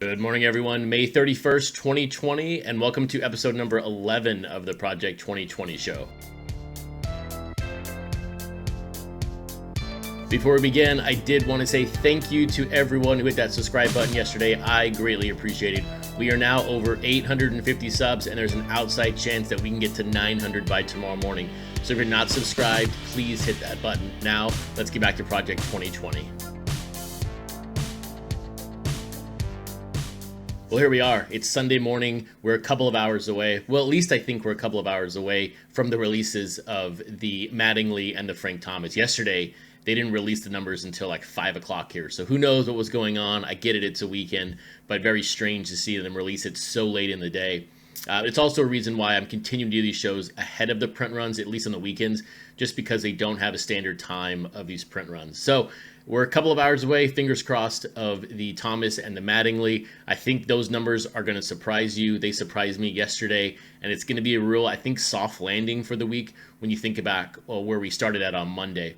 Good morning, everyone. May 31st, 2020, and welcome to episode number 11 of the Project 2020 show. Before we begin, I did want to say thank you to everyone who hit that subscribe button yesterday. I greatly appreciate it. We are now over 850 subs, and there's an outside chance that we can get to 900 by tomorrow morning. So if you're not subscribed, please hit that button. Now, let's get back to Project 2020. Well, here we are. It's Sunday morning. We're a couple of hours away. Well, at least I think we're a couple of hours away from the releases of the Mattingly and the Frank Thomas. Yesterday, they didn't release the numbers until like 5 o'clock here. So who knows what was going on. I get it. It's a weekend, but very strange to see them release it so late in the day. It's also a reason why I'm continuing to do these shows ahead of the print runs, at least on the weekends, just because they don't have a standard time of these print runs. So we're a couple of hours away, fingers crossed, of the Thomas and the Mattingly. I think those numbers are going to surprise you. They surprised me yesterday, and it's going to be a real, I think, soft landing for the week when you think about where we started at on Monday.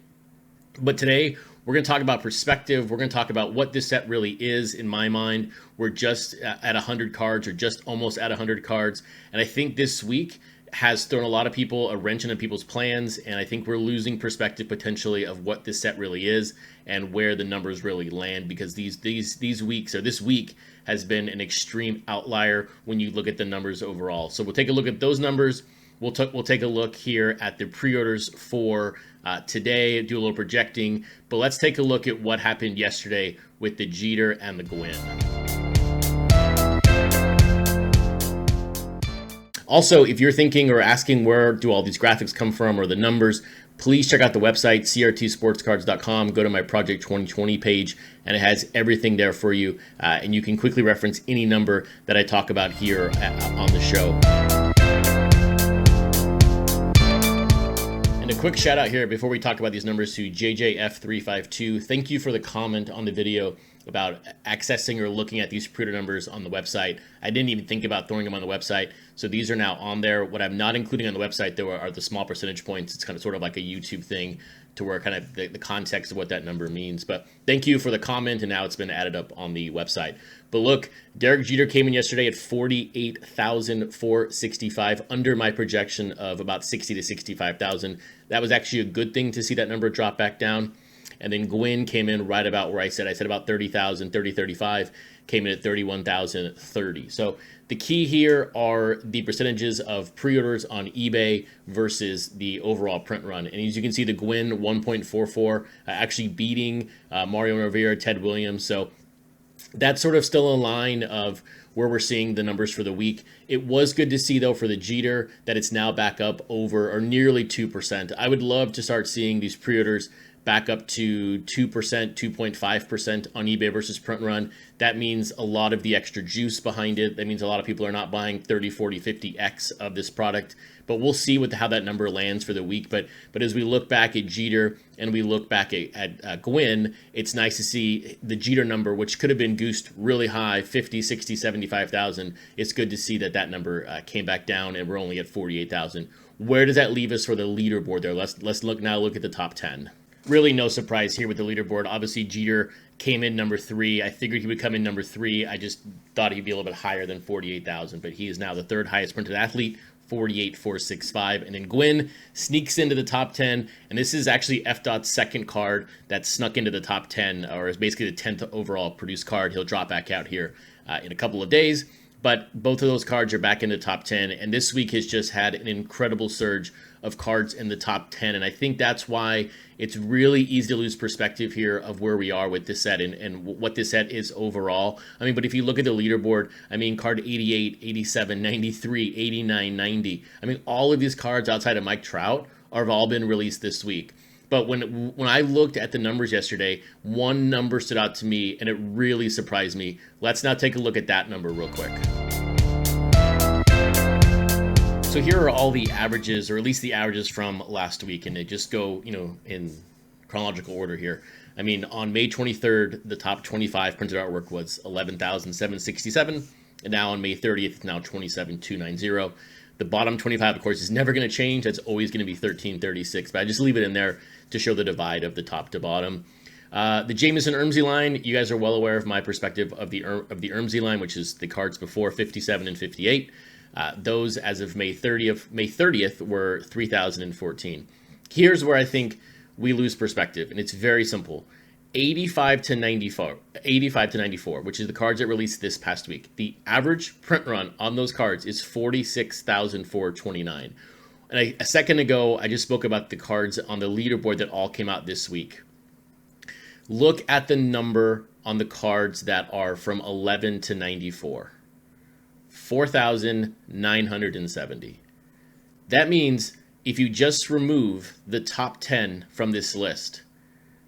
But today, we're going to talk about perspective. We're going to talk about what this set really is in my mind. We're just at 100 cards, or just almost at 100 cards. And I think this week has thrown a lot of people a wrench into people's plans, and I think we're losing perspective potentially of what this set really is and where the numbers really land, because these weeks, or this week, has been an extreme outlier when you look at the numbers overall. So we'll take a look at those numbers. We'll take a look here at the pre-orders for today, do a little projecting, but let's take a look at what happened yesterday with the Jeter and the Gwynn. Also, if you're thinking or asking where do all these graphics come from or the numbers, please check out the website, crtsportscards.com. Go to my Project 2020 page, and it has everything there for you, and you can quickly reference any number that I talk about here on the show. And a quick shout out here before we talk about these numbers to JJF352. Thank you for the comment on the video about accessing or looking at these pre-order numbers on the website. I didn't even think about throwing them on the website, so these are now on there. What I'm not including on the website, though, are the small percentage points. It's kind of sort of like a YouTube thing to where kind of the context of what that number means. But thank you for the comment, and now it's been added up on the website. But look, Derek Jeter came in yesterday at 48,465, under my projection of about 60 to 65,000. That was actually a good thing to see that number drop back down. And then Gwynn came in right about where I said about 30,000, 35, came in at 31,030. So the key here are the percentages of pre-orders on eBay versus the overall print run. And as you can see, the Gwynn 1.44 actually beating Mario Rivera, Ted Williams. So that's sort of still in line of where we're seeing the numbers for the week. It was good to see, though, for the Jeter that it's now back up over or nearly 2%. I would love to start seeing these pre-orders back up to 2%, 2.5% on eBay versus print run. That means a lot of the extra juice behind it. That means a lot of people are not buying 30, 40, 50x of this product. But we'll see how that number lands for the week. But as we look back at Jeter and we look back at Gwynn, it's nice to see the Jeter number, which could have been goosed really high, 50, 60, 75,000. It's good to see that number came back down, and we're only at 48,000. Where does that leave us for the leaderboard there? Let's look at the top 10. Really no surprise here with the leaderboard. Obviously, Jeter came in number 3. I figured he would come in number 3. I just thought he'd be a little bit higher than 48,000, but he is now the third highest printed athlete, 48,465. And then Gwynn sneaks into the top 10, and this is actually F.Dot's second card that snuck into the top 10, or is basically the 10th overall produced card. He'll drop back out here in a couple of days. But both of those cards are back in the top 10, and this week has just had an incredible surge of cards in the top 10, and I think that's why it's really easy to lose perspective here of where we are with this set and what this set is overall. I mean, but if you look at the leaderboard, I mean, card 88, 87, 93, 89, 90, I mean, all of these cards outside of Mike Trout have all been released this week. But when I looked at the numbers yesterday, one number stood out to me, and it really surprised me. Let's now take a look at that number real quick. So here are all the averages, or at least the averages from last week, and they just go, in chronological order here. I mean, on May 23rd, the top 25 printed artwork was 11,767, and now on May 30th, it's now 27,290. The bottom 25, of course, is never going to change. That's always going to be 1336, but I just leave it in there to show the divide of the top to bottom. The Jameson Ermsey line, you guys are well aware of my perspective of the Ermsey line, which is the cards before 57 and 58. Those, as of May 30th, were 3,014. Here's where I think we lose perspective, and it's very simple. 85 to 94, which is the cards that released this past week. The average print run on those cards is 46,429. And a second ago, I just spoke about the cards on the leaderboard that all came out this week. Look at the number on the cards that are from 11 to 94. 4,970. That means if you just remove the top 10 from this list,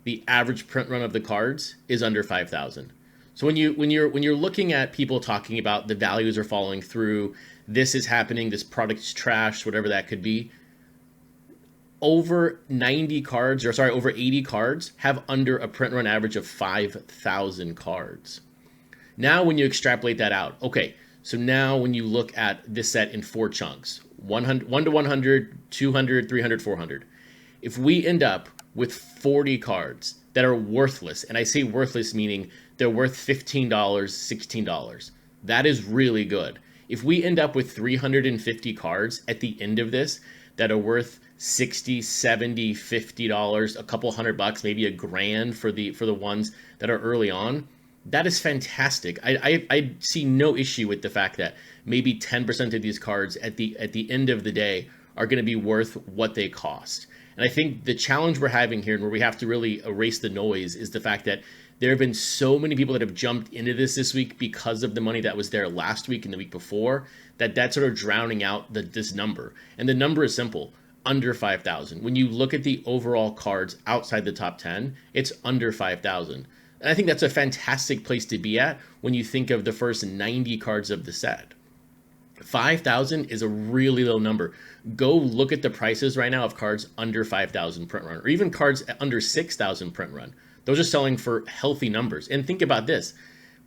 the average print run of the cards is under 5,000. So when you're looking at people talking about the values are falling through, this is happening, this product's trash, whatever that could be, over 80 cards have under a print run average of 5,000 cards. Now when you extrapolate that out, okay, so now when you look at this set in 4 chunks, 1 to 100, 200, 300, 400, if we end up with 40 cards that are worthless, and I say worthless meaning they're worth $15, $16, that is really good. If we end up with 350 cards at the end of this that are worth $60, $70, $50, a couple $100, maybe $1,000 for the ones that are early on, that is fantastic. I see no issue with the fact that maybe 10% of these cards at the end of the day are going to be worth what they cost. And I think the challenge we're having here, and where we have to really erase the noise, is the fact that there have been so many people that have jumped into this week because of the money that was there last week and the week before, that's sort of drowning out this number. And the number is simple, under 5,000. When you look at the overall cards outside the top 10, it's under 5,000. And I think that's a fantastic place to be at when you think of the first 90 cards of the set. 5,000 is a really low number. Go look at the prices right now of cards under 5,000 print run, or even cards under 6,000 print run. Those are selling for healthy numbers. And think about this.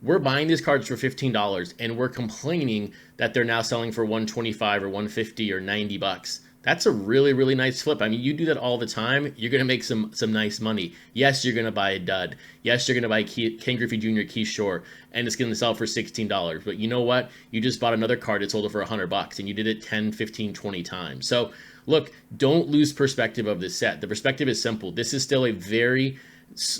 We're buying these cards for $15 and we're complaining that they're now selling for $125 or $150 or $90. That's a really, really nice flip. I mean, you do that all the time, you're going to make some nice money. Yes, you're going to buy a dud. Yes, you're going to buy Ken Griffey Jr. Keyshawn, and it's going to sell for $16. But you know what? You just bought another card that sold for $100, and you did it 10, 15, 20 times. So look, don't lose perspective of this set. The perspective is simple. This is still a very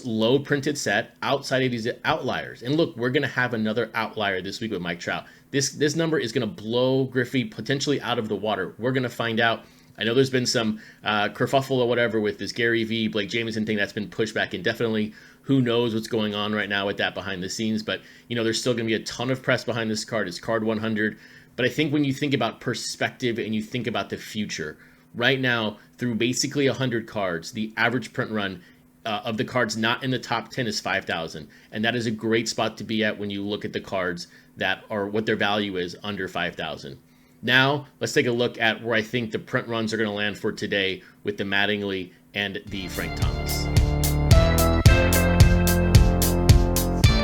low printed set outside of these outliers. And look, we're going to have another outlier this week with Mike Trout. This number is going to blow Griffey potentially out of the water. We're going to find out. I know there's been some kerfuffle or whatever with this Gary V, Blake Jameson thing that's been pushed back indefinitely. Who knows what's going on right now with that behind the scenes, but there's still going to be a ton of press behind this card. It's card 100. But I think when you think about perspective and you think about the future, right now, through basically 100 cards, the average print run of the cards not in the top 10 is 5,000. And that is a great spot to be at when you look at the cards that are what their value is under 5,000. Now, let's take a look at where I think the print runs are going to land for today with the Mattingly and the Frank Thomas.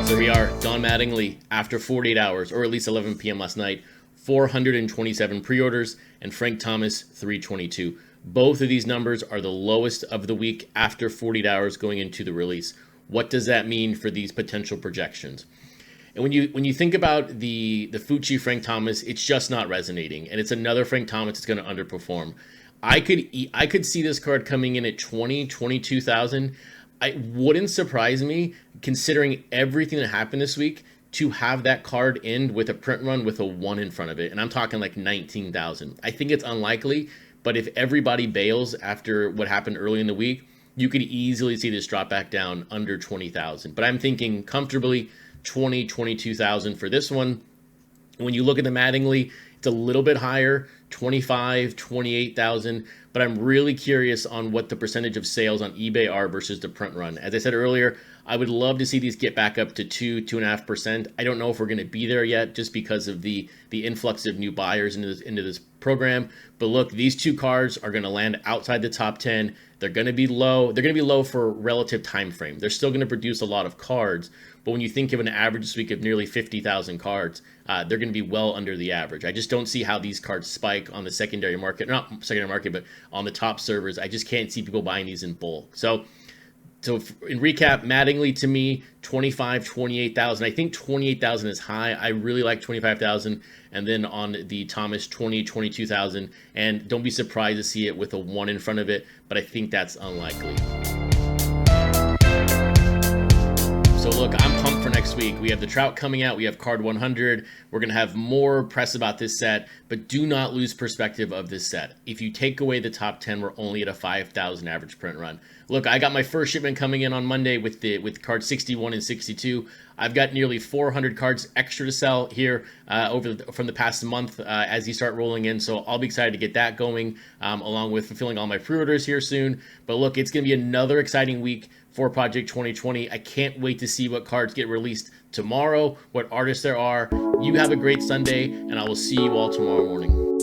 So we are Don Mattingly after 48 hours, or at least 11 p.m. last night, 427 pre-orders, and Frank Thomas, 322. Both of these numbers are the lowest of the week after 48 hours going into the release. What does that mean for these potential projections? And when you think about the Fucci Frank Thomas, it's just not resonating, and it's another Frank Thomas that's going to underperform. I could see this card coming in at 20, 22,000. It wouldn't surprise me, considering everything that happened this week, to have that card end with a print run with a 1 in front of it, and I'm talking like 19,000. I think it's unlikely, but if everybody bails after what happened early in the week, you could easily see this drop back down under 20,000. But I'm thinking comfortably 20, 22,000 for this one. When you look at the Mattingly, it's a little bit higher, 25, 28,000, but I'm really curious on what the percentage of sales on eBay are versus the print run. As I said earlier, I would love to see these get back up to 2.5%. I don't know if we're going to be there yet just because of the influx of new buyers into this program. But look, these two cards are going to land outside the top 10. They're going to be low. They're going to be low for relative time frame. They're still going to produce a lot of cards, but when you think of an average this week of nearly 50,000 cards, they're going to be well under the average. I just don't see how these cards spike on the secondary market, not secondary market, but on the top servers. I just can't see people buying these in bulk. So So in recap, Mattingly to me, 25, 28,000. I think 28,000 is high. I really like 25,000. And then on the Thomas, 20, 22,000. And don't be surprised to see it with a 1 in front of it, but I think that's unlikely. So look, I'm pumped for next week. We have the Trout coming out. We have card 100. We're going to have more press about this set, but do not lose perspective of this set. If you take away the top 10, we're only at a 5,000 average print run. Look, I got my first shipment coming in on Monday with cards 61 and 62. I've got nearly 400 cards extra to sell here from the past month as you start rolling in. So I'll be excited to get that going along with fulfilling all my pre-orders here soon. But look, it's going to be another exciting week for Project 2020. I can't wait to see what cards get released tomorrow, what artists there are. You have a great Sunday, and I will see you all tomorrow morning.